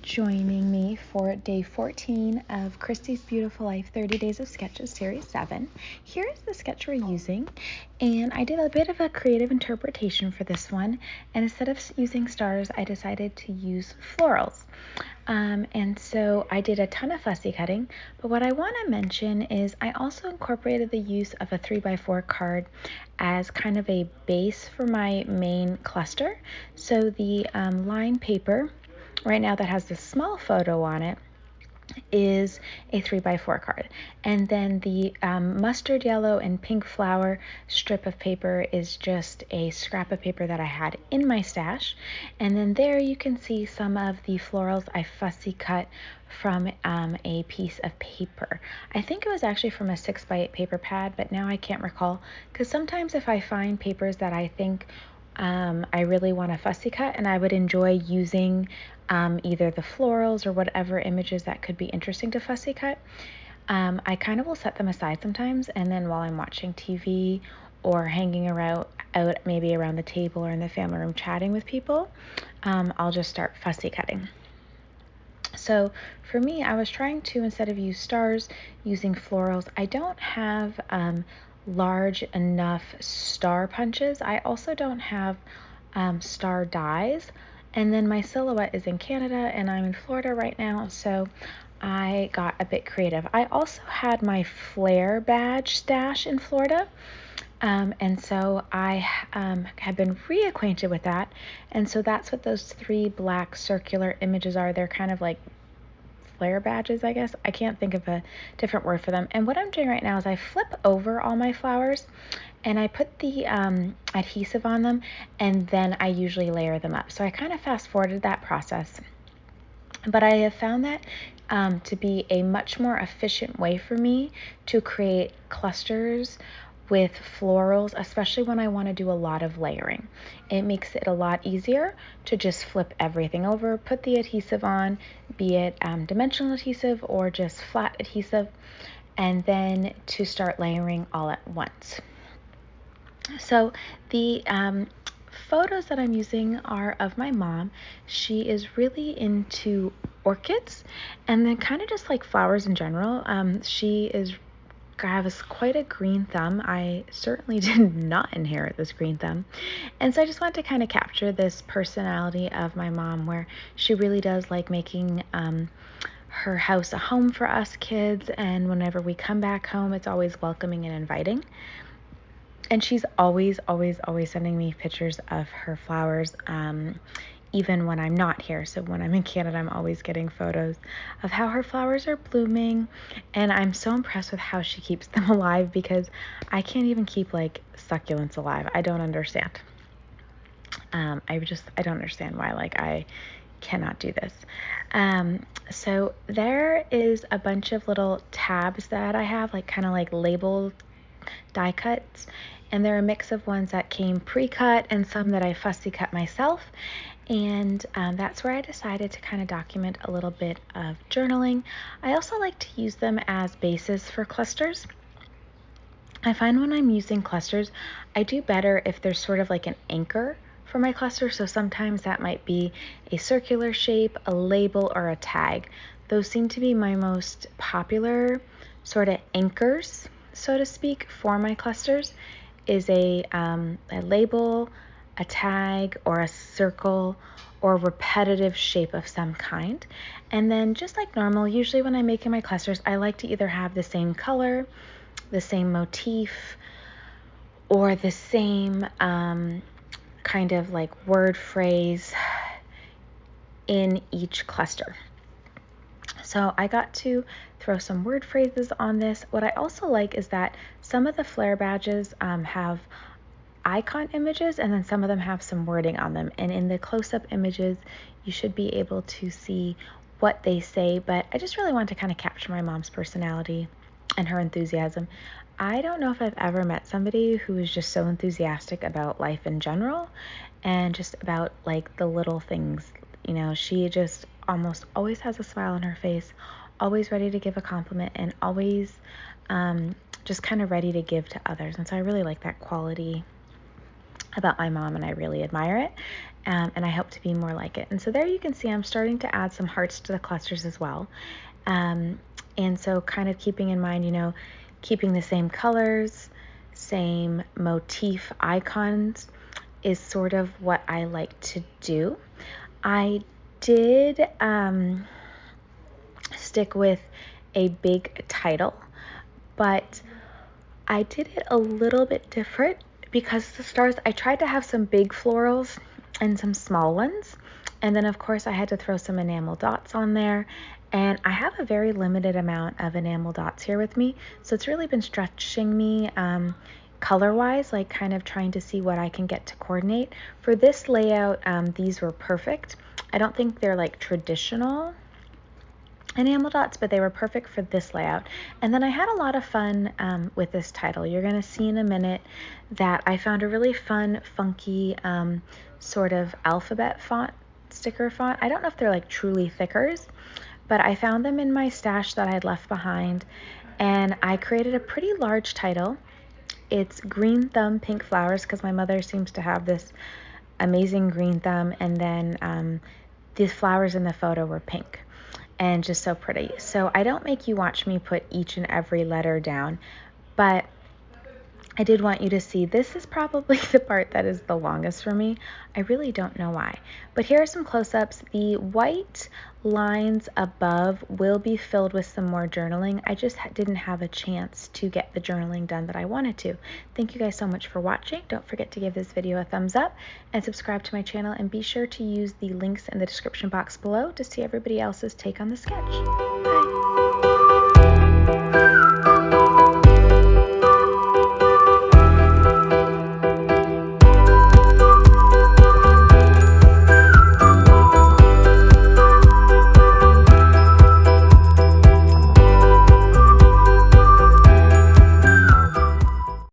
joining me for day 14 of Christy's Beautiful Life 30 Days of Sketches Series 7. Here is the sketch we're using, and I did a bit of a creative interpretation for this one, and instead of using stars, I decided to use florals. And so I did a ton of fussy cutting, but what I want to mention is I also incorporated the use of a 3x4 card as kind of a base for my main cluster. So the lined paper right now that has this small photo on it is a 3x4 card, and then the mustard yellow and pink flower strip of paper is just a scrap of paper that I had in my stash. And then there you can see some of the florals I fussy cut from a piece of paper. I think it was actually from a 6x8 paper pad, but now I can't recall, because sometimes if I find papers that I think I really want to fussy cut and I would enjoy using either the florals or whatever images that could be interesting to fussy cut, I kind of will set them aside sometimes, and then while I'm watching TV or hanging around out maybe around the table or in the family room chatting with people, I'll just start fussy cutting. So for me, I was trying to, instead of use stars, using florals. I don't have large enough star punches. I also don't have star dies. And then my silhouette is in Canada and I'm in Florida right now, so I got a bit creative. I also had my flare badge stash in Florida, and so I have been reacquainted with that, and so that's what those three black circular images are. They're kind of like flare badges, I guess. I can't think of a different word for them. And what I'm doing right now is I flip over all my flowers and I put the adhesive on them, and then I usually layer them up. So I kind of fast forwarded that process, but I have found that to be a much more efficient way for me to create clusters with florals, especially when I want to do a lot of layering. It makes it a lot easier to just flip everything over, put the adhesive on, be it dimensional adhesive or just flat adhesive, and then to start layering all at once. So the photos that I'm using are of my mom. She is really into orchids and then kind of just like flowers in general. She has quite a green thumb. I certainly did not inherit this green thumb. And so I just wanted to kind of capture this personality of my mom, where she really does like making her house a home for us kids. And whenever we come back home, it's always welcoming and inviting. And she's always sending me pictures of her flowers, even when I'm not here. So when I'm in Canada, I'm always getting photos of how her flowers are blooming. And I'm so impressed with how she keeps them alive, because I can't even keep like succulents alive. I don't understand. I don't understand why I cannot do this. So there is a bunch of little tabs that I have, kind of like labeled die cuts, and they're a mix of ones that came pre-cut and some that I fussy cut myself. And that's where I decided to kind of document a little bit of journaling. I also like to use them as bases for clusters. I find when I'm using clusters, I do better if there's sort of like an anchor for my cluster. So sometimes that might be a circular shape, a label, or a tag. Those seem to be my most popular sort of anchors, so to speak, for my clusters, is a label, a tag, or a circle, or repetitive shape of some kind. And then just like normal, usually when I'm making my clusters, I like to either have the same color, the same motif, or the same kind of like word phrase in each cluster. So I got to throw some word phrases on this. What I also like is that some of the flare badges have icon images, and then some of them have some wording on them. And in the close-up images, you should be able to see what they say. But I just really want to kind of capture my mom's personality and her enthusiasm. I don't know if I've ever met somebody who is just so enthusiastic about life in general and just about like the little things. You know, she just almost always has a smile on her face, always ready to give a compliment, and always just kind of ready to give to others. And so I really like that quality about my mom, and I really admire it, and I hope to be more like it. And so there you can see I'm starting to add some hearts to the clusters as well. And so kind of keeping in mind, you know, keeping the same colors, same motif icons is sort of what I like to do. I did stick with a big title, but I did it a little bit different because the stars, I tried to have some big florals and some small ones. And then of course I had to throw some enamel dots on there. And I have a very limited amount of enamel dots here with me. So it's really been stretching me color-wise, like kind of trying to see what I can get to coordinate. For this layout, these were perfect. I don't think they're like traditional enamel dots, but they were perfect for this layout. And then I had a lot of fun with this title. You're going to see in a minute that I found a really fun, funky sort of alphabet font, sticker font. I don't know if they're like truly thickers, but I found them in my stash that I had left behind, and I created a pretty large title. It's Green Thumb Pink Flowers, because my mother seems to have this amazing green thumb, and then these flowers in the photo were pink and just so pretty. So I don't make you watch me put each and every letter down, but I did want you to see this is probably the part that is the longest for me. I really don't know why, but here are some close-ups. The white lines above will be filled with some more journaling. I just didn't have a chance to get the journaling done that I wanted to. Thank you guys so much for watching. Don't forget to give this video a thumbs up and subscribe to my channel, and be sure to use the links in the description box below to see everybody else's take on the sketch.